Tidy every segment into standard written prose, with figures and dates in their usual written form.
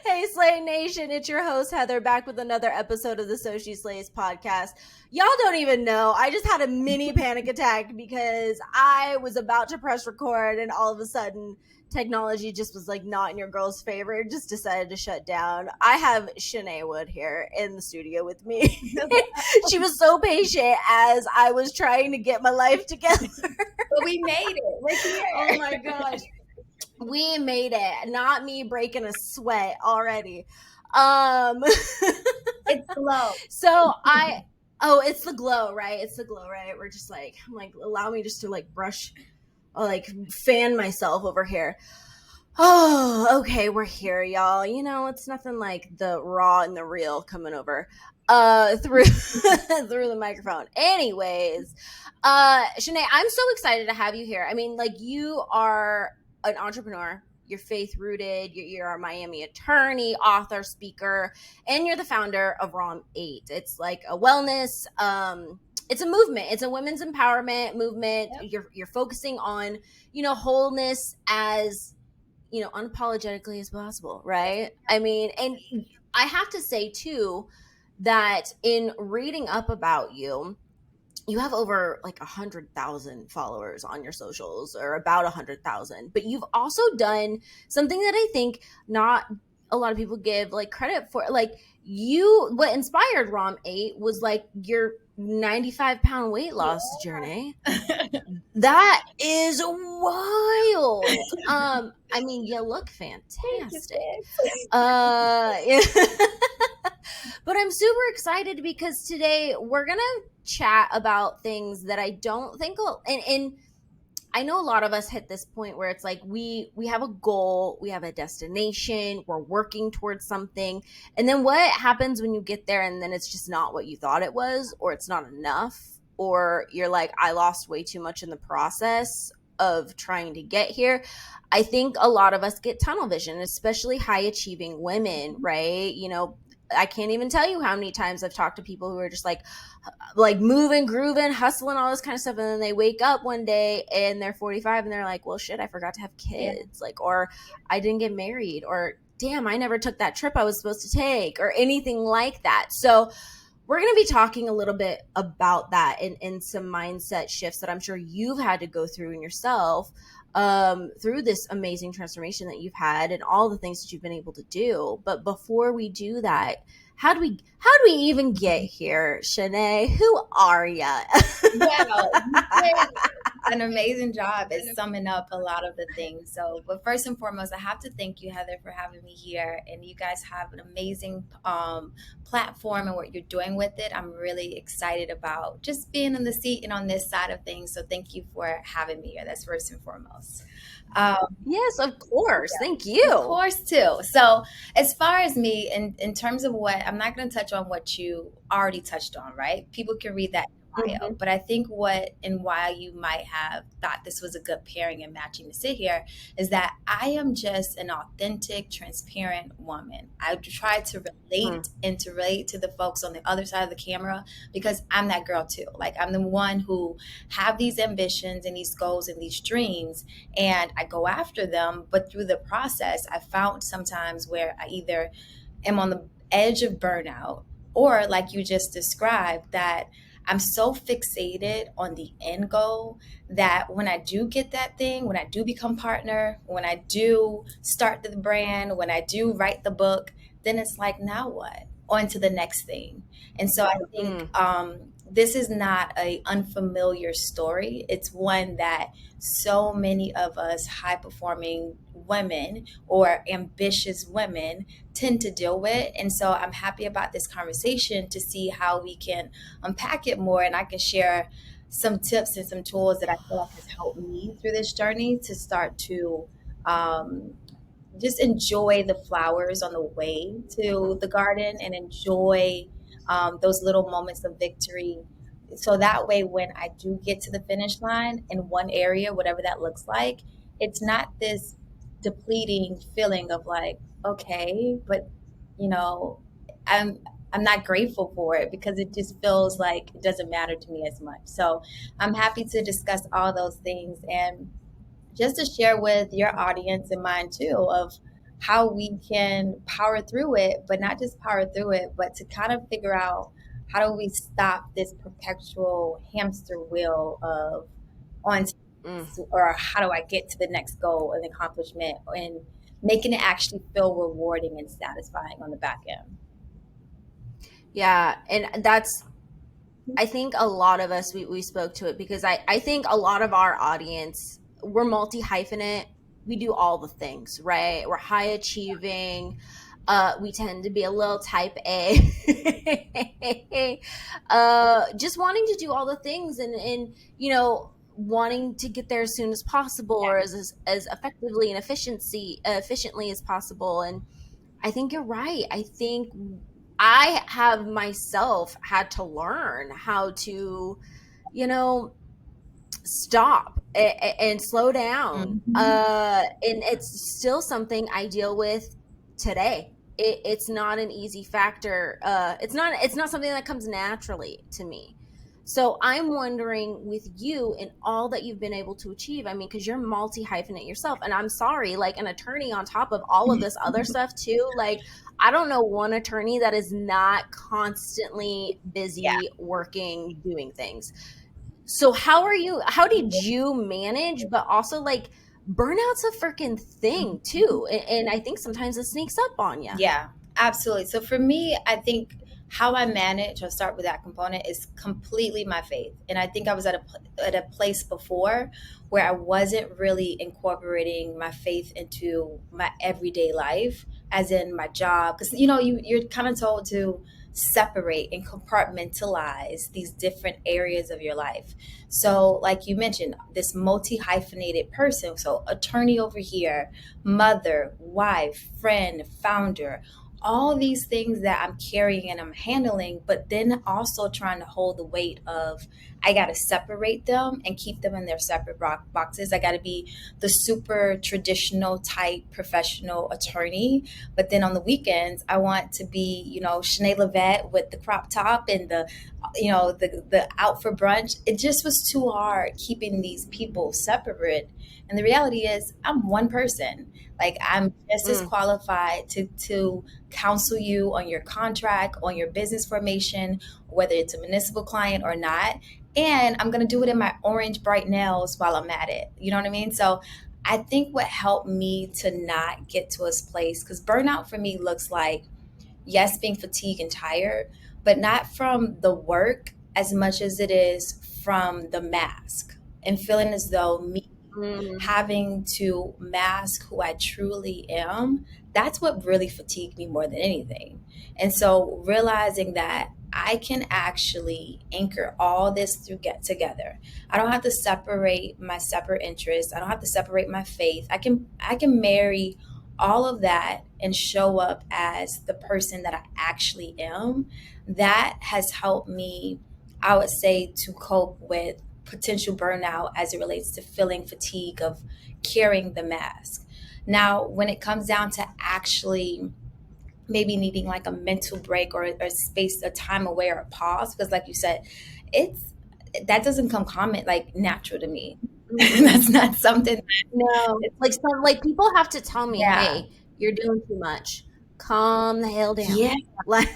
Hey, Slay Nation, it's your host, Heather, back with another episode of the So She Slays podcast. Y'all don't even know. I just had a mini panic attack because I was about to press record and all of a sudden technology just was like not in your girl's favor. It just decided to shut down. I have Chanae Wood here in the studio with me. She was so patient as I was trying to get my life together. But we made it. We're here. Oh my gosh. We made it. Not me breaking a sweat already. It's glow. So it's the glow, right? It's the glow, right? We're just like, I'm like, allow me just to like brush or like fan myself over here. Oh, okay, we're here, y'all. You know, it's nothing like the raw and the real coming over through through the microphone. Anyways, Chanae, I'm so excited to have you here. I mean, like, you are an entrepreneur, you're faith rooted, you're a Miami attorney, author, speaker, and you're the founder of ROM8. It's like a wellness, it's a movement. It's a women's empowerment movement. Yep. You're focusing on, you know, wholeness as, you know, unapologetically as possible, right? I mean, and I have to say too that in reading up about you, you have over like 100,000 followers on your socials, or about 100,000, but you've also done something that I think not a lot of people give like credit for. Like, what inspired ROM8 was like your 95-pound weight loss journey. That is wild. I mean, you look fantastic. But I'm super excited because today we're going to chat about things that I don't think, and I know a lot of us hit this point where it's like we have a goal, we have a destination, we're working towards something. And then what happens when you get there and then it's just not what you thought it was, or it's not enough, or you're like, I lost way too much in the process of trying to get here. I think a lot of us get tunnel vision, especially high achieving women, right? You know, I can't even tell you how many times I've talked to people who are just like moving, grooving, hustling, all this kind of stuff. And then they wake up one day and they're 45 and they're like, well, shit, I forgot to have kids. Like, or I didn't get married, or damn, I never took that trip I was supposed to take, or anything like that. So we're going to be talking a little bit about that and some mindset shifts that I'm sure you've had to go through in yourself through this amazing transformation that you've had and all the things that you've been able to do. But before we do that, how do we even get here, Chanae? Who are ya? Well, you did an amazing job at summing up a lot of the things. So, but first and foremost, I have to thank you, Heather, for having me here. And you guys have an amazing platform and what you're doing with it. I'm really excited about just being in the seat and on this side of things. So thank you for having me here. That's first and foremost. Yes, of course. Yeah. Thank you. Of course, too. So as far as me, in terms of what, I'm not going to touch on what you already touched on, right? People can read that. Mm-hmm. But I think what and why you might have thought this was a good pairing and matching to sit here is that I am just an authentic, transparent woman. I try to relate and to relate to the folks on the other side of the camera because I'm that girl too. Like, I'm the one who have these ambitions and these goals and these dreams, and I go after them. But through the process, I found sometimes where I either am on the edge of burnout, or like you just described, that I'm so fixated on the end goal that when I do get that thing, when I do become partner, when I do start the brand, when I do write the book, then it's like, now what? On to the next thing. And so I think this is not an unfamiliar story. It's one that so many of us high-performing women or ambitious women tend to deal with. And so I'm happy about this conversation to see how we can unpack it more, and I can share some tips and some tools that I feel like has helped me through this journey to start to just enjoy the flowers on the way to the garden and enjoy those little moments of victory. So that way, when I do get to the finish line in one area, whatever that looks like, it's not this depleting feeling of like, okay, but you know, I'm not grateful for it because it just feels like it doesn't matter to me as much. So I'm happy to discuss all those things and just to share with your audience and mine too of how we can power through it, but not just power through it, but to kind of figure out how do we stop this perpetual hamster wheel of on Mm. or how do I get to the next goal and accomplishment, and making it actually feel rewarding and satisfying on the back end. Yeah, and that's, I think a lot of us, we spoke to it because I think a lot of our audience, we're multi hyphenate. We do all the things, right? We're high achieving. We tend to be a little type A. Just wanting to do all the things and wanting to get there as soon as possible Yeah. or as effectively and efficiently as possible. And I think you're right. I think I have myself had to learn how to, you know, stop and slow down. Mhm. And it's still something I deal with today. It's not an easy factor. It's not something that comes naturally to me. So I'm wondering with you and all that you've been able to achieve. I mean, because you're multi hyphenate yourself, and I'm sorry, like an attorney on top of all of this other stuff too. Like I don't know one attorney that is not constantly Yeah. busy working, doing things. So how did you manage, but also like burnout's a freaking thing too. And I think sometimes it sneaks up on you. Yeah, absolutely. So for me, I think how I manage, I'll start with that component, is completely my faith. And I think I was at a place before where I wasn't really incorporating my faith into my everyday life, as in my job. Because, you're kind of told to separate and compartmentalize these different areas of your life. So, like you mentioned, this multi hyphenated person. So, attorney over here, mother, wife, friend, founder, all these things that I'm carrying and I'm handling, but then also trying to hold the weight of I got to separate them and keep them in their separate boxes. I got to be the super traditional type professional attorney, but then on the weekends, I want to be, Chanae Levette with the crop top and the out for brunch. It just was too hard keeping these people separate. And the reality is, I'm one person. Like, I'm just as Mm. qualified to counsel you on your contract, on your business formation, whether it's a municipal client or not. And I'm going to do it in my orange bright nails while I'm at it. You know what I mean? So I think what helped me to not get to this place, because burnout for me looks like, yes, being fatigued and tired, but not from the work as much as it is from the mask and feeling as though me Mm. having to mask who I truly am, that's what really fatigued me more than anything. And so realizing that I can actually anchor all this through get together. I don't have to separate my separate interests. I don't have to separate my faith. I can marry all of that and show up as the person that I actually am. That has helped me, I would say, to cope with potential burnout as it relates to feeling fatigue of carrying the mask. Now, when it comes down to actually maybe needing like a mental break or a space, a time away or a pause, because like you said, it's that doesn't come common like natural to me. Mm. That's not something. No, like some like people have to tell me, Yeah, "Hey, you're doing too much. Calm the hell down." yeah. Like,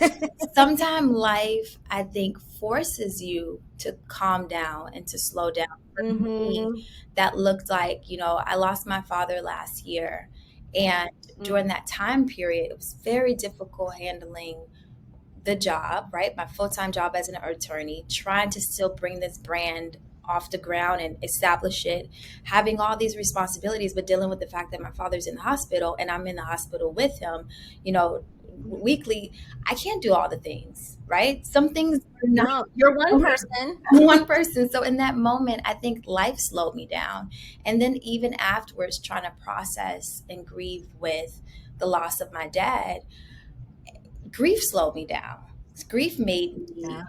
Sometimes life, I think, forces you to calm down and to slow down. For me, mm-hmm. that looked like, I lost my father last year. And during that time period, it was very difficult handling the job, right? My full time job as an attorney, trying to still bring this brand off the ground and establish it, having all these responsibilities, but dealing with the fact that my father's in the hospital and I'm in the hospital with him, weekly. I can't do all the things, right? Some things are not No, you're one person. one person. So in that moment, I think life slowed me down. And then even afterwards, trying to process and grieve with the loss of my dad, grief slowed me down. Grief made Yeah.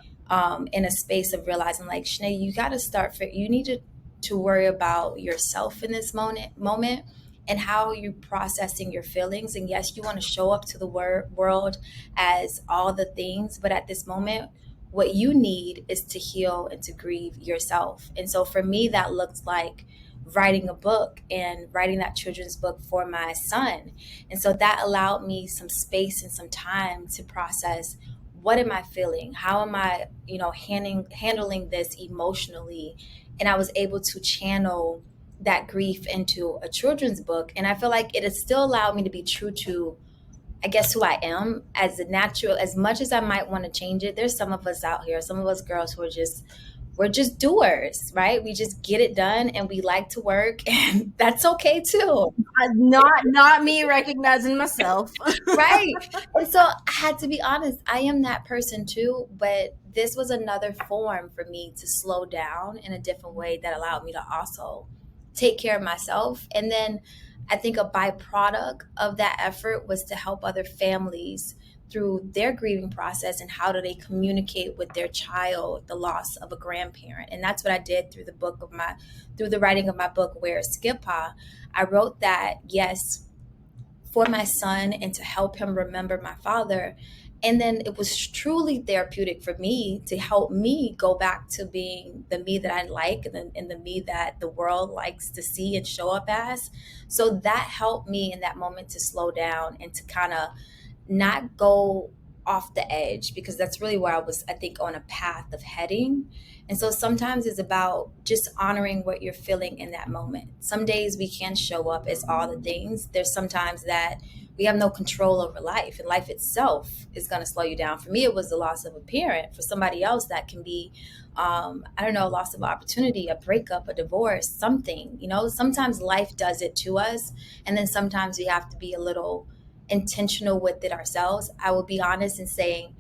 me in a space of realizing, like, Shanae, you got to you need to worry about yourself in this moment and how you're processing your feelings. And yes, you want to show up to the world as all the things, but at this moment, what you need is to heal and to grieve yourself. And so for me, that looks like writing a book and writing that children's book for my son. And so that allowed me some space and some time to process, what am I feeling? How am I, handling this emotionally? And I was able to channel that grief into a children's book. And I feel like it has still allowed me to be true to, I guess, who I am as a natural. As much as I might want to change it, there's some of us out here, some of us girls who are just, we're just doers, right? We just get it done and we like to work, and that's okay too. Not me recognizing myself. Right. And so I had to be honest, I am that person too, but this was another form for me to slow down in a different way that allowed me to also take care of myself. And then I think a byproduct of that effort was to help other families through their grieving process, and how do they communicate with their child the loss of a grandparent. And that's what I did through the writing of my book, Where Skippa. I wrote that, yes, for my son and to help him remember my father. And then it was truly therapeutic for me to help me go back to being the me that I like, and the me that the world likes to see and show up as. So that helped me in that moment to slow down and to kind of not go off the edge, because that's really where I was, I think, on a path of heading. And so sometimes it's about just honoring what you're feeling in that moment. Some days we can show up as all the things. There's sometimes that we have no control over life, and life itself is going to slow you down. For me, it was the loss of a parent. For somebody else, that can be, I don't know, a loss of opportunity, a breakup, a divorce, something. Sometimes life does it to us, and then sometimes we have to be a little intentional with it ourselves. I will be honest in saying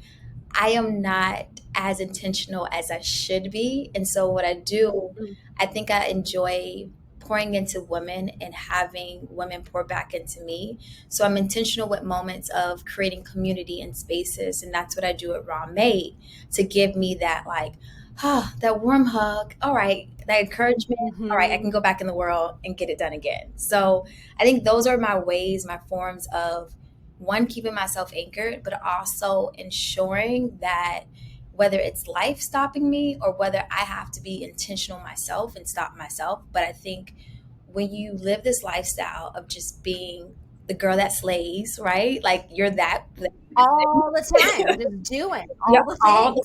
I am not as intentional as I should be. And so what I do, I think I enjoy pouring into women and having women pour back into me. So I'm intentional with moments of creating community and spaces. And that's what I do at ROM8, to give me that, like, that warm hug. All right. That encouragement. Mm-hmm. All right. I can go back in the world and get it done again. So I think those are my ways, my forms of, one, keeping myself anchored, but also ensuring that whether it's life stopping me or whether I have to be intentional myself and stop myself. But I think when you live this lifestyle of just being the girl that slays, right? Like you're that all the time, just doing all the time,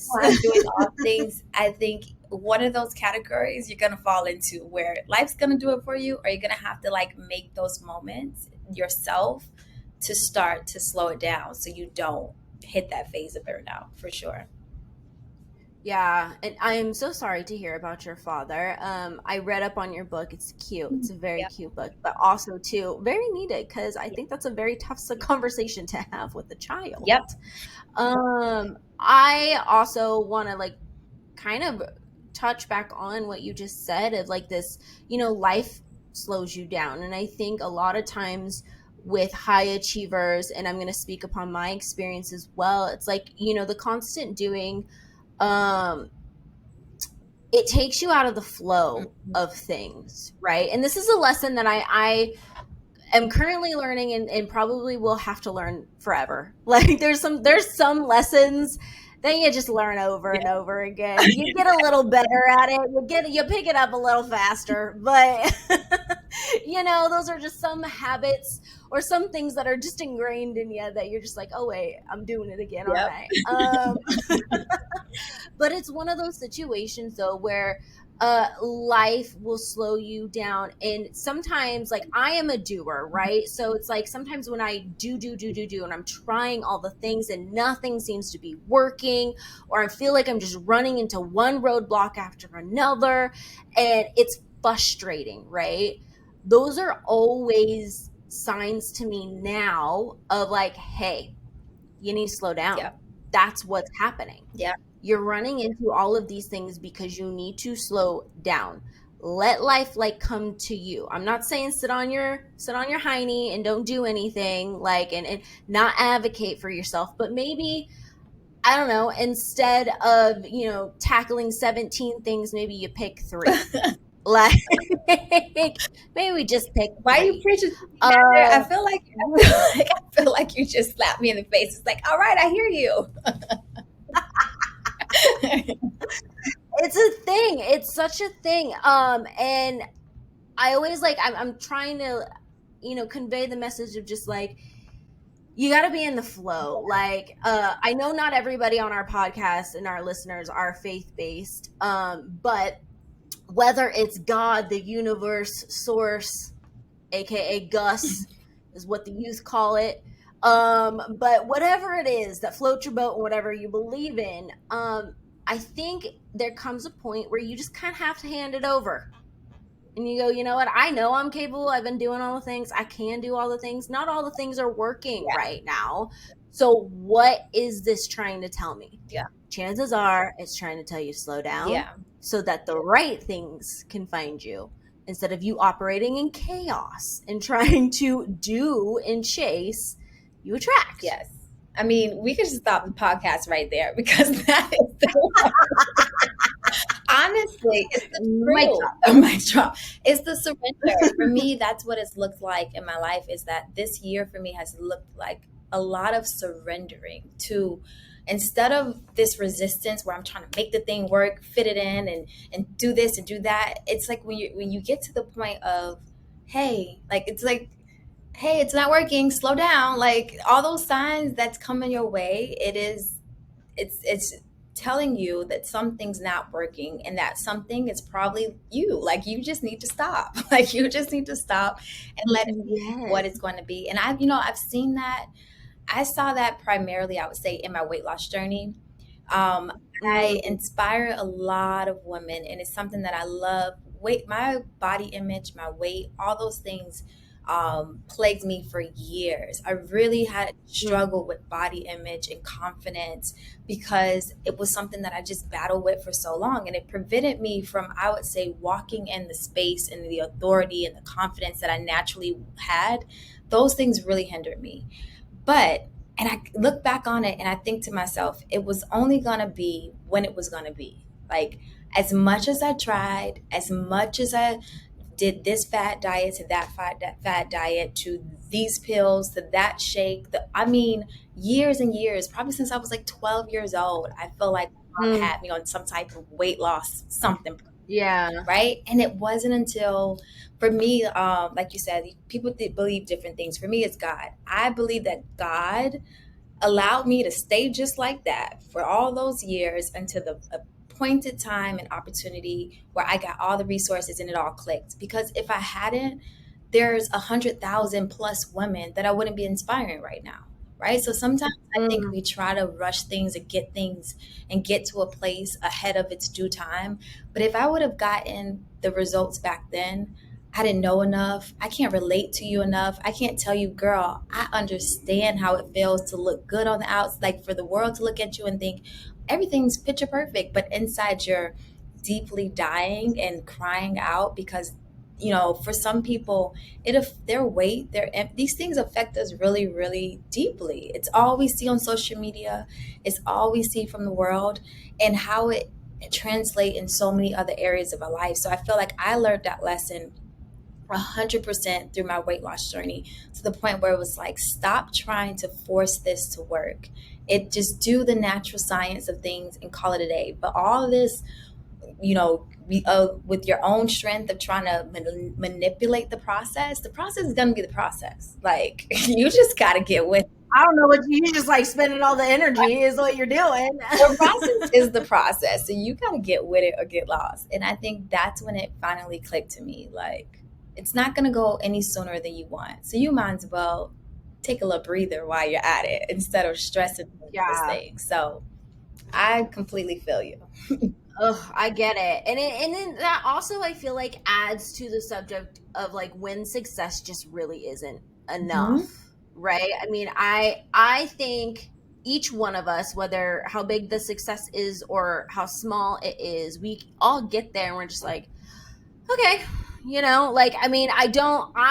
doing all things. I think one of those categories you're going to fall into, where life's going to do it for you, or you're going to have to like make those moments yourself to start to slow it down so you don't hit that phase of burnout, for sure. Yeah, and I'm so sorry to hear about your father. I read up on your book. It's cute. It's a very cute book, but also too very needed, because I think that's a very tough conversation to have with a child. Yep. I also want to like kind of touch back on what you just said of like this, life slows you down. And I think a lot of times with high achievers, and I'm going to speak upon my experience as well, it's like, the constant doing, it takes you out of the flow of things, right? And this is a lesson that I am currently learning, and probably will have to learn forever. Like there's some lessons that you just learn over and over again. You get a little better at it. You pick it up a little faster, but those are just some habits or some things that are just ingrained in you that you're just like, oh wait, I'm doing it again. All right. But it's one of those situations though where life will slow you down. And sometimes, like, I am a doer, right? So it's like sometimes when I do and I'm trying all the things and nothing seems to be working, or I feel like I'm just running into one roadblock after another, and it's frustrating, right? Those are always signs to me now of like, hey, you need to slow down. Yep. That's what's happening. Yeah. You're running into all of these things because you need to slow down. Let life like come to you. I'm not saying sit on your hiney and don't do anything, like, and not advocate for yourself, but maybe, I don't know, instead of, tackling 17 things, maybe you pick 3. Like maybe we just pick 3. Why are you preaching? I feel like you just slapped me in the face. It's like, all right, I hear you. It's a thing. It's such a thing. And I always like, I'm trying to, convey the message of just like, you got to be in the flow. Like, I know not everybody on our podcast and our listeners are faith-based, but whether it's God, the universe, source, aka Gus is what the youth call it, but whatever it is that floats your boat and whatever you believe in, I think there comes a point where you just kind of have to hand it over. And you go, you know what? I know I'm capable. I've been doing all the things. I can do all the things. Not all the things are working right now. So what is this trying to tell me? Yeah. Chances are it's trying to tell you to slow down so that the right things can find you, instead of you operating in chaos and trying to do and chase, you attract. Yes. I mean, we could just stop the podcast right there, because that is the honestly, it's the mic drop. It's the surrender. For me, that's what it's looked like in my life, is that this year for me has looked like a lot of surrendering to, instead of this resistance where I'm trying to make the thing work, fit it in and do this and do that. It's like when you get to the point of, hey, it's not working, slow down. Like, all those signs that's coming your way, it's telling you that something's not working, and that something is probably you. Like, you just need to stop. Like, you just need to stop and let it be what it's going to be. And I've seen that. I saw that primarily, I would say, in my weight loss journey. I inspire a lot of women, and it's something that I love. My body image, my weight, all those things plagued me for years. I really had struggled with body image and confidence, because it was something that I just battled with for so long, and it prevented me from, I would say, walking in the space and the authority and the confidence that I naturally had. Those things really hindered me. And I look back on it and I think to myself, it was only going to be when it was going to be. Like, as much as I tried, as much as I did this fat diet to that fat diet, to these pills, to that shake, years and years, probably since I was like 12 years old, I feel like mom had me on some type of weight loss, something. Yeah. Right. And it wasn't until, for me, like you said, people believe different things. For me, it's God. I believe that God allowed me to stay just like that for all those years until the appointed time and opportunity where I got all the resources and it all clicked. Because if I hadn't, there's 100,000 plus women that I wouldn't be inspiring right now. Right. So sometimes I think we try to rush things and get to a place ahead of its due time. But if I would have gotten the results back then, I didn't know enough. I can't relate to you enough. I can't tell you, girl, I understand how it feels to look good on the outside, like for the world to look at you and think everything's picture perfect, but inside you're deeply dying and crying out, because for some people, their weight, these things affect us really, really deeply. It's all we see on social media. It's all we see from the world, and how it translates in so many other areas of our life. So I feel like I learned that lesson 100% through my weight loss journey, to the point where it was like, stop trying to force this to work. Just do the natural science of things and call it a day. But all of this, with your own strength of trying to manipulate the process is going to be the process. Like, you just got to get with it. I don't know what you just like spending all the energy is what you're doing. The process is the process. So you got to get with it or get lost. And I think that's when it finally clicked to me. Like, it's not going to go any sooner than you want. So you might as well take a little breather while you're at it, instead of stressing this thing. So I completely feel you. Oh, I get it. And then that also, I feel like, adds to the subject of like when success just really isn't enough, right? I mean, I think each one of us, whether how big the success is or how small it is, we all get there and we're just like, okay, like, I mean, I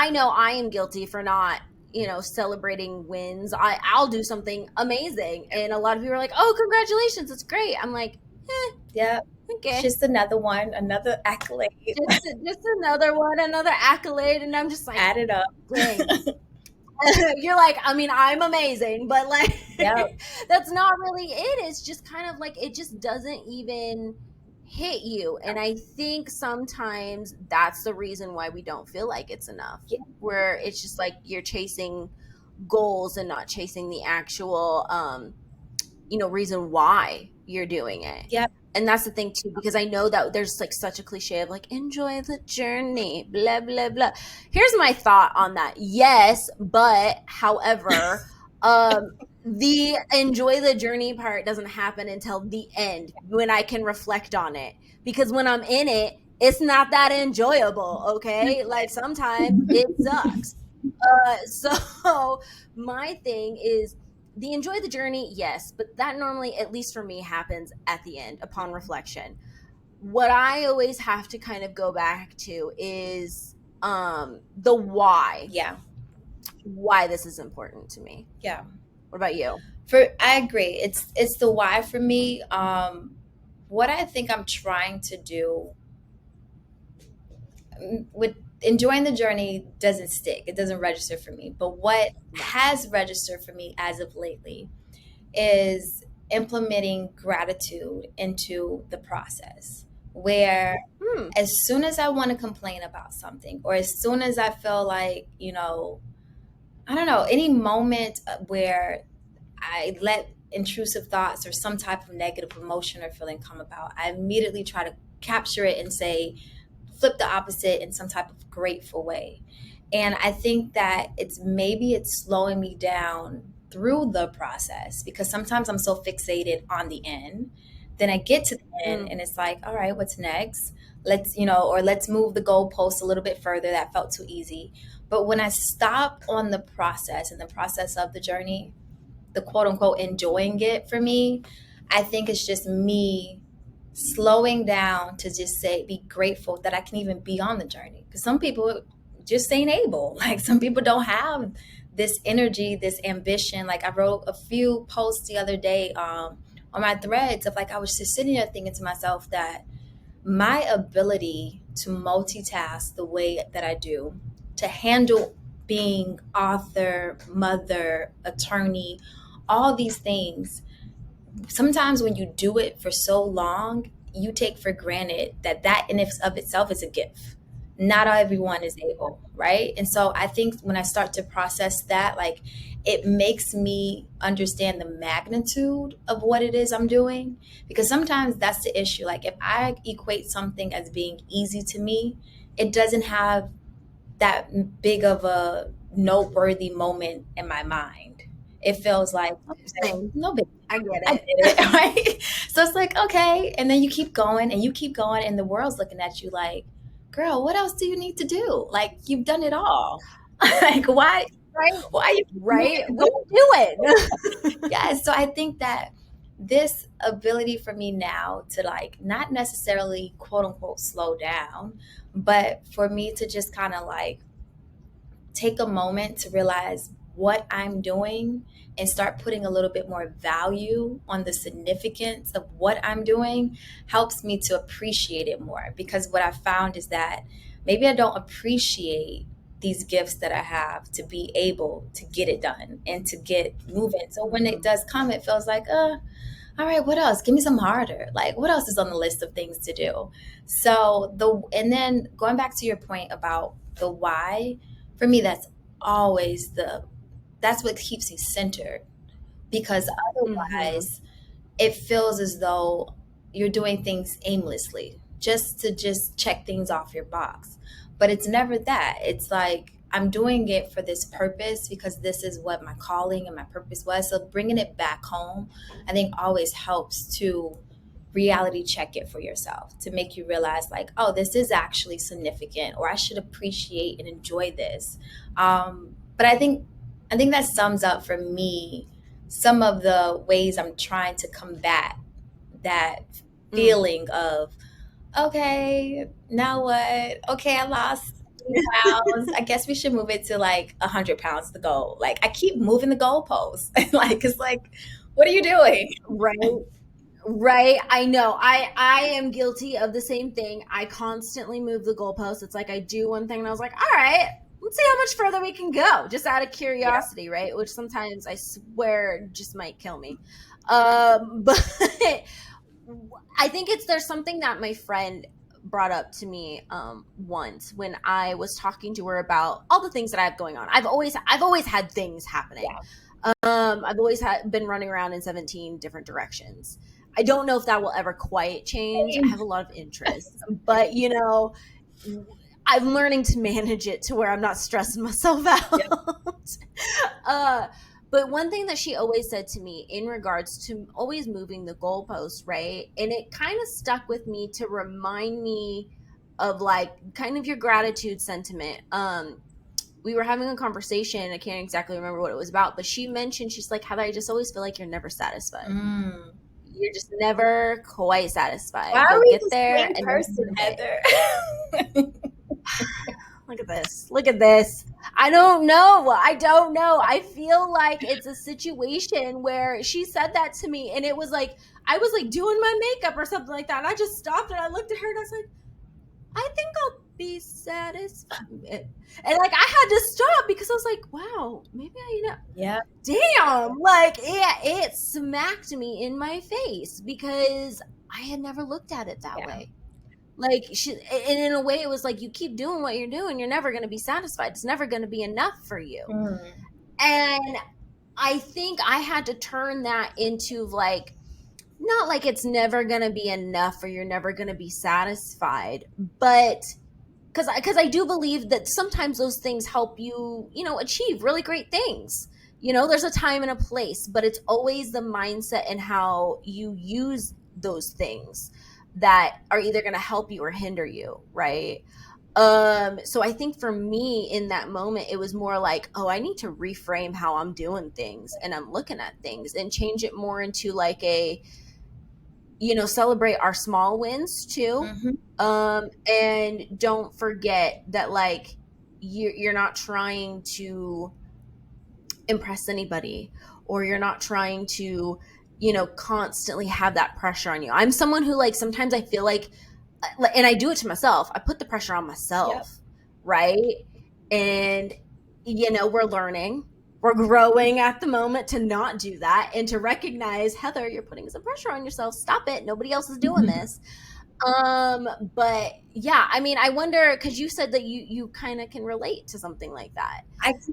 know I am guilty for not, celebrating wins. I'll do something amazing. And a lot of people are like, oh, congratulations, it's great. I'm like, yeah. Okay. Just another one, another accolade. Just another one, another accolade. And I'm just like, add it up. You're like, I mean, I'm amazing, but like, that's not really it. It's just kind of like, it just doesn't even hit you. And I think sometimes that's the reason why we don't feel like it's enough, Yeah. where it's just like you're chasing goals and not chasing the actual reason why you're doing it. Yep. And that's the thing too, because I know that there's like such a cliche of like, enjoy the journey, blah blah blah. Here's my thought on that. Yes, but however, the enjoy the journey part doesn't happen until the end, when I can reflect on it, because when I'm in it, it's not that enjoyable. Okay, like sometimes it sucks. So my thing is, the enjoy the journey, yes, but that normally, at least for me, happens at the end upon reflection. What I always have to kind of go back to is the Yeah. why this is important to me. Yeah. What about you? I agree. It's the why for me. What I think I'm trying to do with enjoying the journey doesn't stick. It doesn't register for me. But what has registered for me as of lately is implementing gratitude into the process, where as soon as I want to complain about something, or as soon as I feel like, I don't know, any moment where I let intrusive thoughts or some type of negative emotion or feeling come about, I immediately try to capture it and say, flip the opposite in some type of grateful way. And I think that it's slowing me down through the process, because sometimes I'm so fixated on the end. Then I get to the end and it's like, all right, what's next? Let's move the goalpost a little bit further. That felt too easy. But when I stop on the process and the process of the journey, the quote unquote enjoying it for me, I think it's just me slowing down to just be grateful that I can even be on the journey. Because some people just ain't able. Like, some people don't have this energy, this ambition. Like, I wrote a few posts the other day on my threads of, like, I was just sitting there thinking to myself that my ability to multitask the way that I do, to handle being author, mother, attorney, all these things, sometimes when you do it for so long, you take for granted that in of itself is a gift. Not everyone is able, right? And so I think when I start to process that, like, it makes me understand the magnitude of what it is I'm doing. Because sometimes that's the issue. Like, if I equate something as being easy to me, it doesn't have that big of a noteworthy moment in my mind. It feels like, okay, no big. I get I it. did it, right? So it's like, okay. And then you keep going and you keep going, and the world's looking at you like, girl, what else do you need to do? Like, you've done it all. Like, why? Right? Why you Right? We do it. Yes. So I think that this ability for me now to, like, not necessarily quote unquote slow down, but for me to just kind of like take a moment to realize what I'm doing and start putting a little bit more value on the significance of what I'm doing helps me to appreciate it more. Because what I found is that maybe I don't appreciate these gifts that I have to be able to get it done and to get moving. So when it does come, it feels like, all right, what else? Give me some harder. Like, what else is on the list of things to do? And then going back to your point about the why, for me, that's what keeps me centered. Because otherwise it feels as though you're doing things aimlessly just to check things off your box. But it's never that. It's like, I'm doing it for this purpose because this is what my calling and my purpose was. So bringing it back home, I think, always helps to reality check it for yourself, to make you realize, like, oh, this is actually significant, or I should appreciate and enjoy this. But I think that sums up for me some of the ways I'm trying to combat that feeling of, okay, now what? Okay, I lost 3 pounds. I guess we should move it to like 100 pounds to go. Like, I keep moving the goalposts. Like, it's like, what are you doing? Right. I know. I am guilty of the same thing. I constantly move the goalposts. It's like I do one thing and I was like, all right, let's see how much further we can go, just out of curiosity, right? Which sometimes I swear just might kill me. But I think there's something that my friend brought up to me once when I was talking to her about all the things that I have going on. I've always had things happening. Yeah. I've always been running around in 17 different directions. I don't know if that will ever quite change. I have a lot of interests, but you know, I'm learning to manage it to where I'm not stressing myself out. Yep. But one thing that she always said to me in regards to always moving the goalpost, right? And it kind of stuck with me to remind me of like kind of your gratitude sentiment. We were having a conversation. I can't exactly remember what it was about, but she mentioned, she's like, Heather, I just always feel like you're never satisfied. You're just never quite satisfied. Why You'll are we get the there same and person, Heather? Look at this. Look at this. I don't know. I feel like it's a situation where she said that to me and it was like, I was like doing my makeup or something like that. And I just stopped and I looked at her and I was like, I think I'll be satisfied. And like, I had to stop because I was like, wow, maybe yeah, damn. Like, it smacked me in my face because I had never looked at it that way. Like, and in a way it was like, you keep doing what you're doing, you're never going to be satisfied. It's never going to be enough for you. And I think I had to turn that into like, not like it's never going to be enough or you're never going to be satisfied, but because I do believe that sometimes those things help you, achieve really great things. There's a time and a place, but it's always the mindset and how you use those things that are either going to help you or hinder you, right? So I think for me in that moment, it was more like, oh, I need to reframe how I'm doing things and I'm looking at things and change it more into like a, celebrate our small wins too. And don't forget that like you're not trying to impress anybody, or you're not trying to, constantly have that pressure on you. I'm someone who like, sometimes I feel like, and I do it to myself, I put the pressure on myself. Right. And, we're learning, we're growing at the moment to not do that and to recognize, Heather, you're putting some pressure on yourself. Stop it. Nobody else is doing this. But yeah, I mean, I wonder, because you said that you kind of can relate to something like that.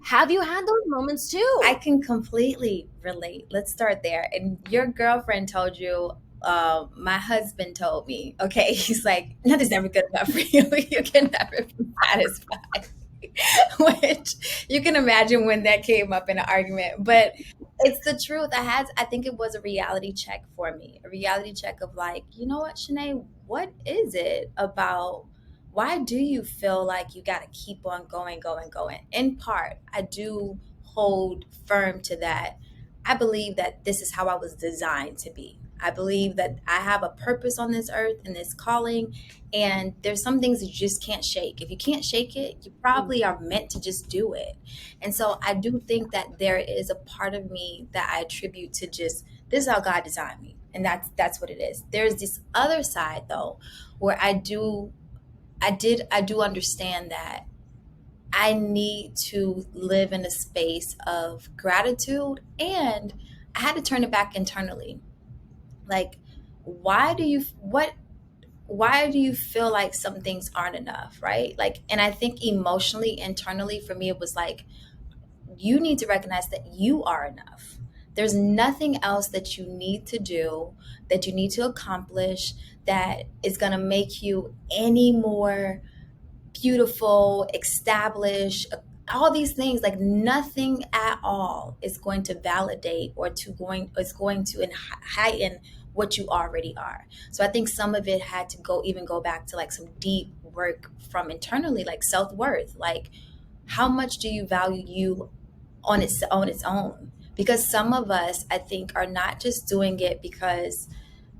Have you had those moments too? I can completely relate. Let's start there. And your girlfriend told you, my husband told me, okay, he's like, nothing's ever good enough for you. You can never be satisfied. Which you can imagine when that came up in an argument, but it's the truth. I think it was a reality check for me, a reality check of like, you know what, Chanae, what is it about? Why do you feel like you got to keep on going? In part, I do hold firm to that. I believe that this is how I was designed to be. I believe that I have a purpose on this earth and this calling, and there's some things that you just can't shake. If you can't shake it, you probably are meant to just do it. And so I do think that there is a part of me that I attribute to just, this is how God designed me. And that's what it is. There's this other side though, where I do understand that I need to live in a space of gratitude, and I had to turn it back internally. Like, why do you feel like some things aren't enough, right? Like, and I think emotionally, internally, for me, it was like, you need to recognize that you are enough. There's nothing else that you need to do, that you need to accomplish, that is going to make you any more beautiful, established, all these things. Like, nothing at all is going to validate is going to heighten what you already are. So I think some of it had to go back to like some deep work from internally, like self-worth. Like, how much do you value you on its own? Because some of us, I think, are not just doing it because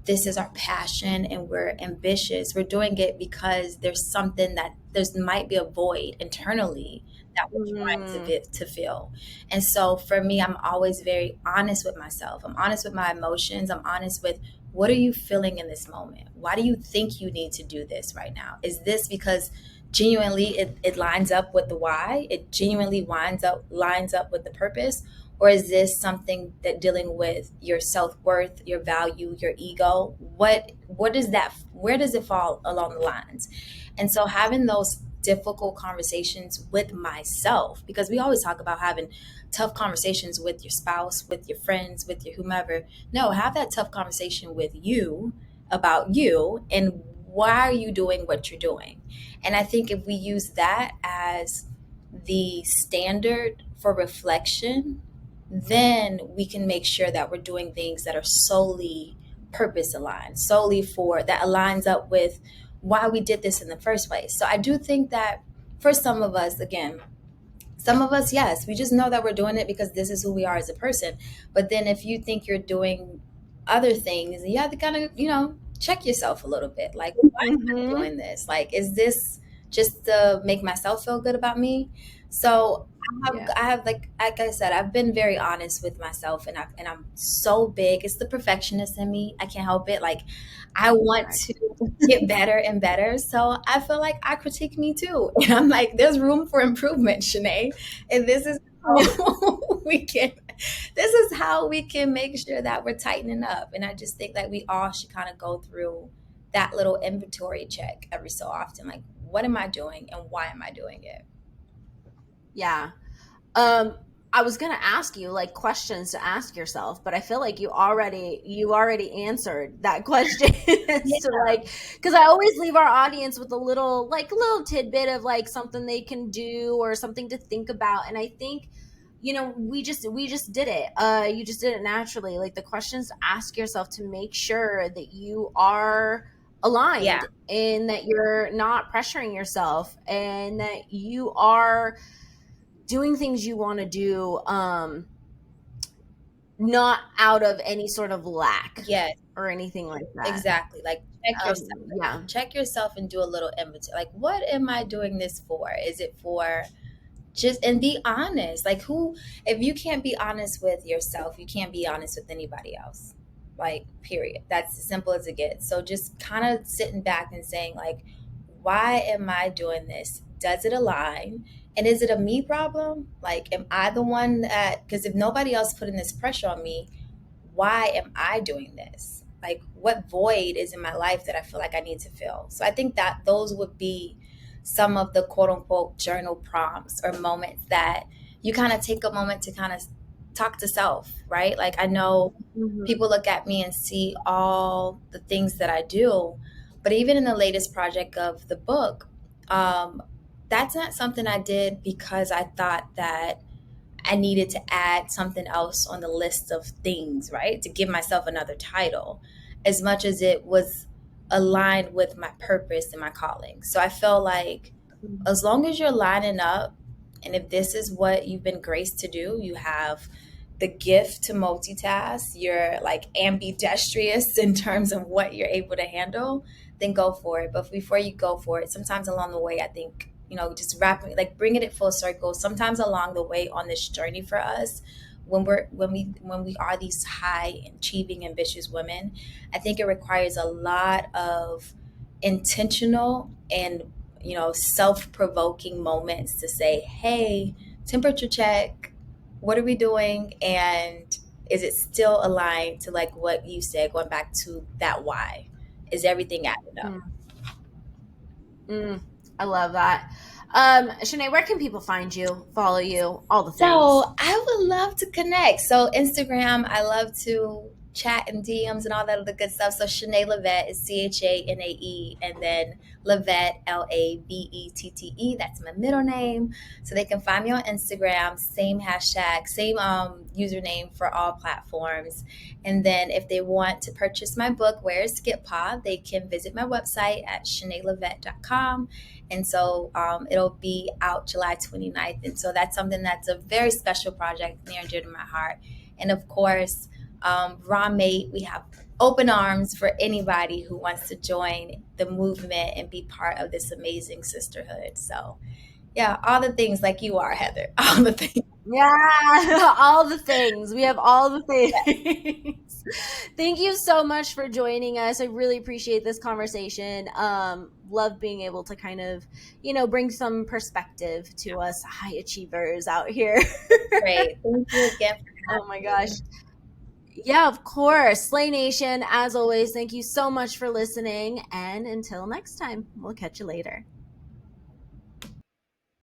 this is our passion and we're ambitious. We're doing it because there's something that might be a void internally that we're trying to fill. And so for me, I'm always very honest with myself. I'm honest with my emotions. I'm honest with, what are you feeling in this moment? Why do you think you need to do this right now? Is this because genuinely it lines up with the why? It genuinely lines up with the purpose? Or is this something that dealing with your self-worth, your value, your ego? What is that? Where does it fall along the lines? And so having those difficult conversations with myself, because we always talk about having tough conversations with your spouse, with your friends, with your whomever. No, have that tough conversation with you about you and why are you doing what you're doing. And I think if we use that as the standard for reflection, then we can make sure that we're doing things that are solely purpose aligned, solely for that aligns up with why we did this in the first place. So I do think that for some of us, again, some of us, yes, we just know that we're doing it because this is who we are as a person. But then if you think you're doing other things, you have to kind of, check yourself a little bit. Like, why am I Mm-hmm. doing this? Like, is this just to make myself feel good about me? So Yeah. I have like I said, I've been very honest with myself, and I'm so big. It's the perfectionist in me. I can't help it. Like, I want Right. to get better and better. So I feel like I critique me too. And I'm like, there's room for improvement, Chanae. And this is how we can this is how we can make sure that we're tightening up. And I just think that we all should kind of go through that little inventory check every so often. Like, what am I doing and why am I doing it? Yeah. Um, I was gonna ask you like questions to ask yourself, but I feel like you already answered that question as to Yeah. like, because I always leave our audience with a little tidbit of like something they can do or something to think about. And I think, we just did it. You just did it naturally. Like the questions to ask yourself to make sure that you are Yeah. aligned and that you're not pressuring yourself and that you are doing things you want to do, not out of any sort of lack Yes, or anything like that. exactly. Like, Yeah. check yourself and do a little inventory. Like, what am I doing this for? Is it for just, and be honest. Like, who, if you can't be honest with yourself, you can't be honest with anybody else. Like, period. That's as simple as it gets. So just kind of sitting back and saying, like, why am I doing this? Does it align? And is it a me problem? Like, am I the one that, because if nobody else putting this pressure on me, why am I doing this? Like, what void is in my life that I feel like I need to fill? So I think that those would be some of the quote unquote journal prompts or moments that you kind of take a moment to kind of talk to self, right? Like, I know Mhm. people look at me and see all the things that I do, but even in the latest project of the book, um, that's not something I did because I thought that I needed to add something else on the list of things, right? To give myself another title, as much as it was aligned with my purpose and my calling. So I felt like as long as you're lining up, and if this is what you've been graced to do, you have the gift to multitask, you're like ambidextrous in terms of what you're able to handle, then go for it. But before you go for it, sometimes along the way, I think, just wrapping, like bringing it full circle, sometimes along the way on this journey for us, when we are these high achieving ambitious women, I think it requires a lot of intentional and self-provoking moments to say, hey, temperature check, what are we doing, and is it still aligned to like what you said, going back to that why, is everything added up? Mm. Mm. I love that. Shanae, where can people find you, follow you, all the things? So I would love to connect. So Instagram, I love to chat and DMs and all that other good stuff. So Chanae Lavette is CHANAE, and then Lavette LAVETTE. That's my middle name. So they can find me on Instagram. Same hashtag, same username for all platforms. And then if they want to purchase my book, Where's Skip Pod, they can visit my website at ChanaeLavette.com. And so it'll be out July 29th. And so that's something that's a very special project near and dear to my heart. And of course, ROM8, we have open arms for anybody who wants to join the movement and be part of this amazing sisterhood. So, yeah, all the things like you are, Heather, all the things. Yeah, all the things. We have all the things. Thank you so much for joining us. I really appreciate this conversation. Love being able to kind of, bring some perspective to us high achievers out here. Great. Thank you again for Oh my having gosh. me. Yeah, of course. Slay Nation, as always, thank you so much for listening. And until next time, we'll catch you later.